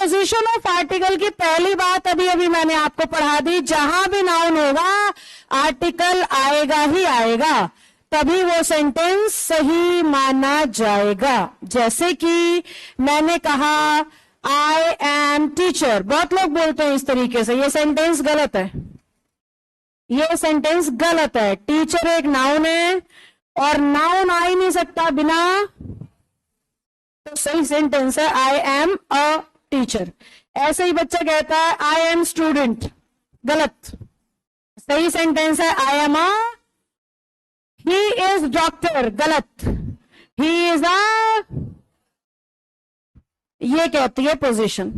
Position of article की पहली बात अभी अभी मैंने आपको पढ़ा दी, जहां भी नाउन होगा आर्टिकल आएगा ही आएगा, तभी वो सेंटेंस सही माना जाएगा। जैसे कि मैंने कहा आई एम टीचर, बहुत लोग बोलते हैं इस तरीके से, ये सेंटेंस गलत है, ये सेंटेंस गलत है। टीचर एक नाउन है और नाउन आ ही नहीं सकता बिना, तो सही सेंटेंस है आई एम अ टीचर। ऐसे ही बच्चा कहता है आई एम स्टूडेंट, गलत। सही सेंटेंस है I am a, he is doctor, गलत। ही इज अ, ये कहती है पोजीशन।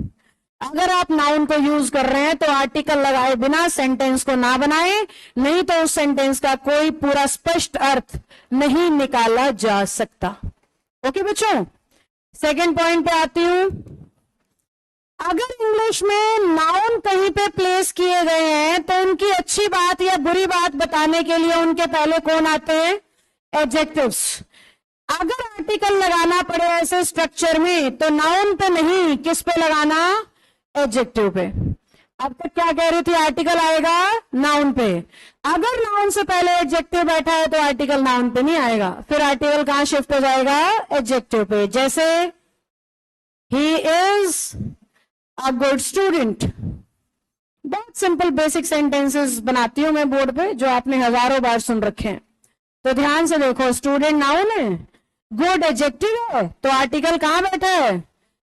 अगर आप नाउन को यूज कर रहे हैं तो आर्टिकल लगाए बिना सेंटेंस को ना बनाएं, नहीं तो उस सेंटेंस का कोई पूरा स्पष्ट अर्थ नहीं निकाला जा सकता। ओके बच्चों, सेकेंड पॉइंट पे आती हूं। अगर इंग्लिश में नाउन कहीं पे प्लेस किए गए हैं तो उनकी अच्छी बात या बुरी बात बताने के लिए उनके पहले कौन आते हैं? एडजेक्टिव्स। अगर आर्टिकल लगाना पड़े ऐसे स्ट्रक्चर में तो नाउन पे नहीं, किस पे लगाना? एडजेक्टिव पे। अब तक क्या कह रही थी? आर्टिकल आएगा नाउन पे। अगर नाउन से पहले एडजेक्टिव बैठा है तो आर्टिकल नाउन पे नहीं आएगा, फिर आर्टिकल कहां शिफ्ट हो जाएगा? एडजेक्टिव पे। जैसे he is a good student. बहुत सिंपल बेसिक सेंटेंसेस बनाती हूं मैं बोर्ड पे, जो आपने हजारों बार सुन रखे हैं। तो ध्यान से देखो, स्टूडेंट नाउन है, गुड एडजेक्टिव है, तो आर्टिकल कहां बैठा है?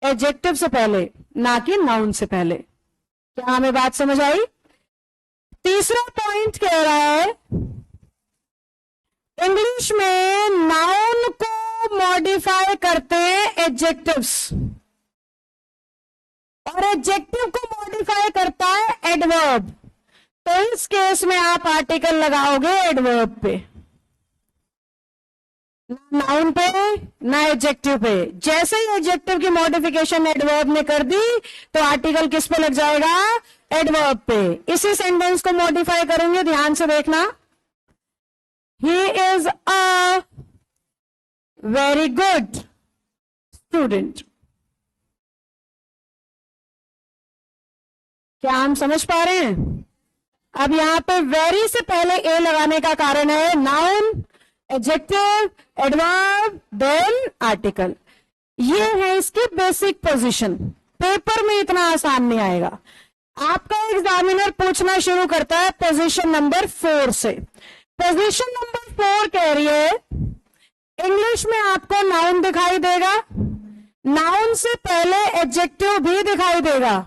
एडजेक्टिव से पहले, ना कि नाउन से पहले। क्या हमें बात समझ आई? तीसरा पॉइंट कह रहा है इंग्लिश में नाउन को मॉडिफाई करते हैं एडजेक्टिव्स, और एडजेक्टिव को मॉडिफाई करता है एडवर्ब। तो इस केस में आप आर्टिकल लगाओगे एडवर्ब पे, ना नाउन पे ना एडजेक्टिव पे। जैसे ही एडजेक्टिव की मॉडिफिकेशन एडवर्ब ने कर दी तो आर्टिकल किस पे लग जाएगा? एडवर्ब पे। इसी सेंटेंस को मॉडिफाई करेंगे, ध्यान से देखना। He is a very good student. क्या हम समझ पा रहे हैं? अब यहां पे वेरी से पहले ए लगाने का कारण है noun, adjective, adverb, then article. ये है इसकी बेसिक पोजीशन। पेपर में इतना आसान नहीं आएगा। आपका एग्जामिनर पूछना शुरू करता है पोजीशन नंबर 4 से। पोजीशन नंबर 4 कह रही है इंग्लिश में आपको नाउन दिखाई देगा, नाउन से पहले एडजेक्टिव भी दिखाई देगा,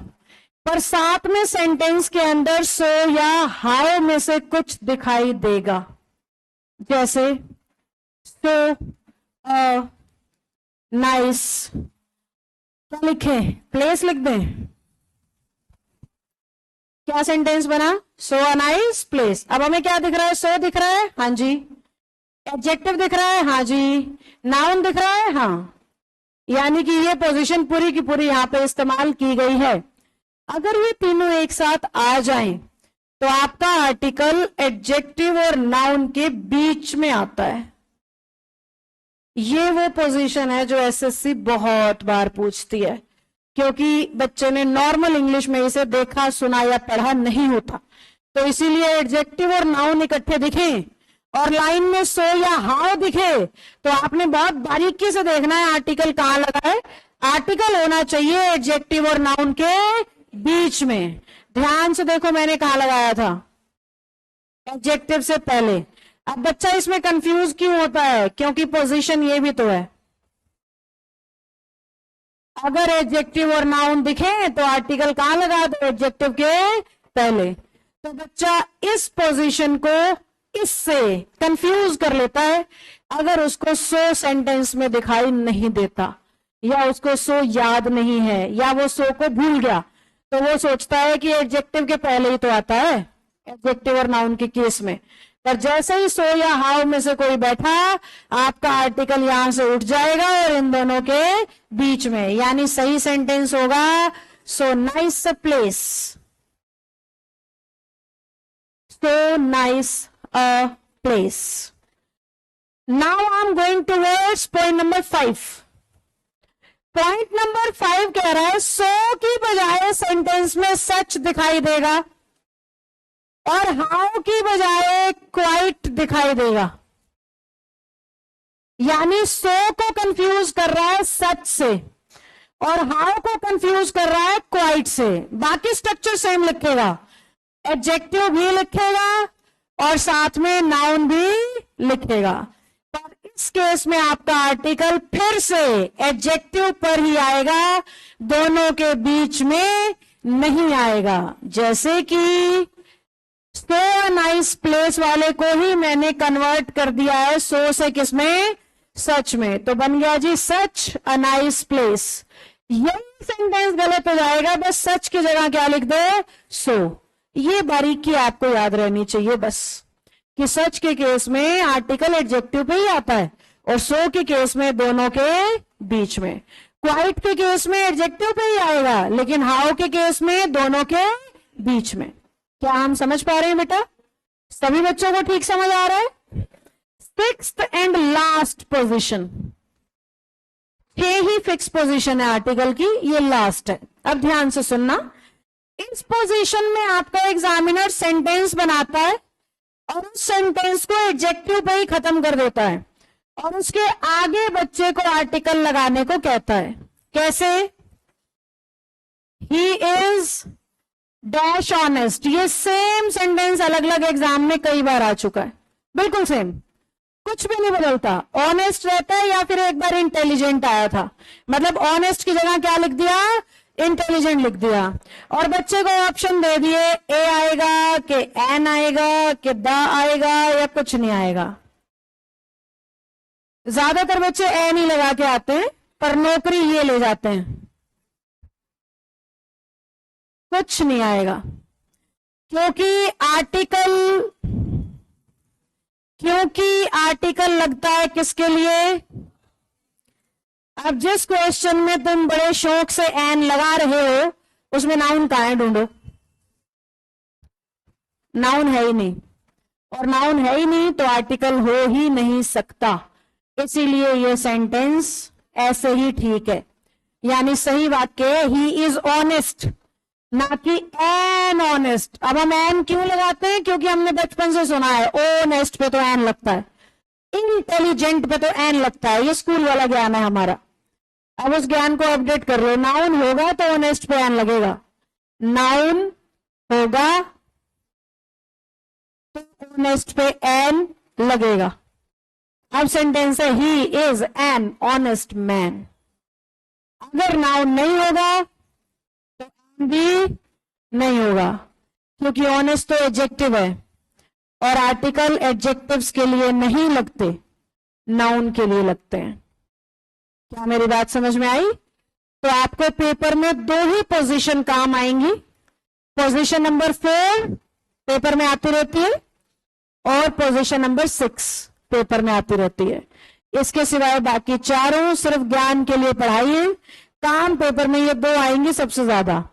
पर साथ में सेंटेंस के अंदर सो या हाउ में से कुछ दिखाई देगा। जैसे सो नाइस। क्या लिखे? प्लेस लिख दें। क्या सेंटेंस बना? सो अ नाइस प्लेस। अब हमें क्या दिख रहा है? सो दिख रहा है, हाँ जी। एडजेक्टिव दिख रहा है, हाँ जी। नाउन दिख रहा है, हाँ। यानी कि ये पोजीशन पूरी की पूरी यहां पे इस्तेमाल की गई है। अगर ये तीनों एक साथ आ जाएं तो आपका आर्टिकल एडजेक्टिव और नाउन के बीच में आता है। ये वो पोजीशन है जो एसएससी बहुत बार पूछती है, क्योंकि बच्चे ने नॉर्मल इंग्लिश में इसे देखा, सुना या पढ़ा नहीं होता, तो इसीलिए एडजेक्टिव और नाउन इकट्ठे दिखे और लाइन में सो या हाउ दिखे तो आपने बहुत बारीकी से देखना है आर्टिकल कहां लगा है। आर्टिकल होना चाहिए एडजेक्टिव और नाउन के बीच में। ध्यान से देखो मैंने कहां लगाया था? एडजेक्टिव से पहले। अब बच्चा इसमें कंफ्यूज क्यों होता है? क्योंकि पोजीशन ये भी तो है। अगर एडजेक्टिव और नाउन दिखे तो आर्टिकल कहां लगा दो? एडजेक्टिव के पहले। तो बच्चा इस पोजीशन को इससे कंफ्यूज कर लेता है अगर उसको सो सेंटेंस में दिखाई नहीं देता, या उसको सो याद नहीं है, या वो सो को भूल गया, तो वो सोचता है कि एडजेक्टिव के पहले ही तो आता है, एडजेक्टिव और नाउन के केस में। पर जैसे ही सो या हाउ में से कोई बैठा, आपका आर्टिकल यहां से उठ जाएगा और इन दोनों के बीच में, यानी सही सेंटेंस होगा so nice place, so nice a place. Now I am going towards point number 5। Point number 5 कह रहा है सो की बजाय सेंटेंस में सच दिखाई देगा और हाउ की बजाय क्वाइट दिखाई देगा। यानी सो को कंफ्यूज कर रहा है सच से और हाउ को कंफ्यूज कर रहा है क्वाइट से। बाकी स्ट्रक्चर सेम लिखेगा, एडजेक्टिव भी लिखेगा और साथ में नाउन भी लिखेगा। पर इस केस में आपका आर्टिकल फिर से एडजेक्टिव पर ही आएगा, दोनों के बीच में नहीं आएगा। जैसे कि सो अ नाइस प्लेस वाले को ही मैंने कन्वर्ट कर दिया है सो से किसमें, सच में, तो बन गया जी सच अ नाइस प्लेस। यही सेंटेंस गलत हो जाएगा, बस सच की जगह क्या लिख दो, सो। ये बारीकी आपको याद रहनी चाहिए बस, कि सच के केस में आर्टिकल एडजेक्टिव पे ही आता है और सो के केस में दोनों के बीच में। क्वाइट के केस में एडजेक्टिव पे ही आएगा, लेकिन हाउ के केस में दोनों के बीच में। क्या हम समझ पा रहे हैं बेटा? सभी बच्चों को ठीक समझ आ रहा है? फिक्स्ड एंड लास्ट पोजीशन, ये ही फिक्स पोजीशन है आर्टिकल की, ये लास्ट है। अब ध्यान से सुनना, इस पोजीशन में आपका एग्जामिनर सेंटेंस बनाता है और उस सेंटेंस को एडजेक्टिव पे ही खत्म कर देता है और उसके आगे बच्चे को आर्टिकल लगाने को कहता है। कैसे? He is dash honest. ये सेम सेंटेंस अलग अलग एग्जाम में कई बार आ चुका है, बिल्कुल सेम, कुछ भी नहीं बदलता। ऑनेस्ट रहता है या फिर एक बार इंटेलिजेंट आया था, मतलब ऑनेस्ट की जगह क्या लिख दिया, इंटेलिजेंट लिख दिया और बच्चे को ऑप्शन दे दिए ए आएगा कि एन आएगा कि द आएगा या कुछ नहीं आएगा। ज्यादातर बच्चे एन ही लगा के आते हैं पर नौकरी ये ले जाते हैं, कुछ नहीं आएगा। क्योंकि आर्टिकल लगता है किसके लिए? अब जिस क्वेश्चन में तुम बड़े शौक से एन लगा रहे हो उसमें नाउन कहां है, ढूंढो। नाउन है ही नहीं, और नाउन है ही नहीं तो आर्टिकल हो ही नहीं सकता। इसीलिए ये सेंटेंस ऐसे ही ठीक है, यानी सही वाक्य है ही इज ऑनेस्ट, ना कि एन ऑनेस्ट। अब हम एन क्यों लगाते हैं? क्योंकि हमने बचपन से सुना है ऑनेस्ट पे तो एन लगता है, इंटेलिजेंट पे तो एन लगता है, ये स्कूल वाला ज्ञान है हमारा। अब उस ज्ञान को अपडेट कर लो, नाउन होगा तो ऑनेस्ट पे एन लगेगा, नाउन होगा तो ऑनेस्ट पे एन लगेगा। अब सेंटेंस है he is an honest man. अगर नाउन नहीं होगा तो एन भी नहीं होगा, क्योंकि ऑनेस्ट तो एडजेक्टिव है और आर्टिकल एडजेक्टिव्स के लिए नहीं लगते, नाउन के लिए लगते हैं। क्या मेरी बात समझ में आई? तो आपको पेपर में दो ही पोजीशन काम आएंगी, पोजीशन नंबर 4 पेपर में आती रहती है और पोजीशन नंबर 6 पेपर में आती रहती है। इसके सिवाय बाकी चारों सिर्फ ज्ञान के लिए पढ़ाई है। काम पेपर में ये दो आएंगी सबसे ज्यादा,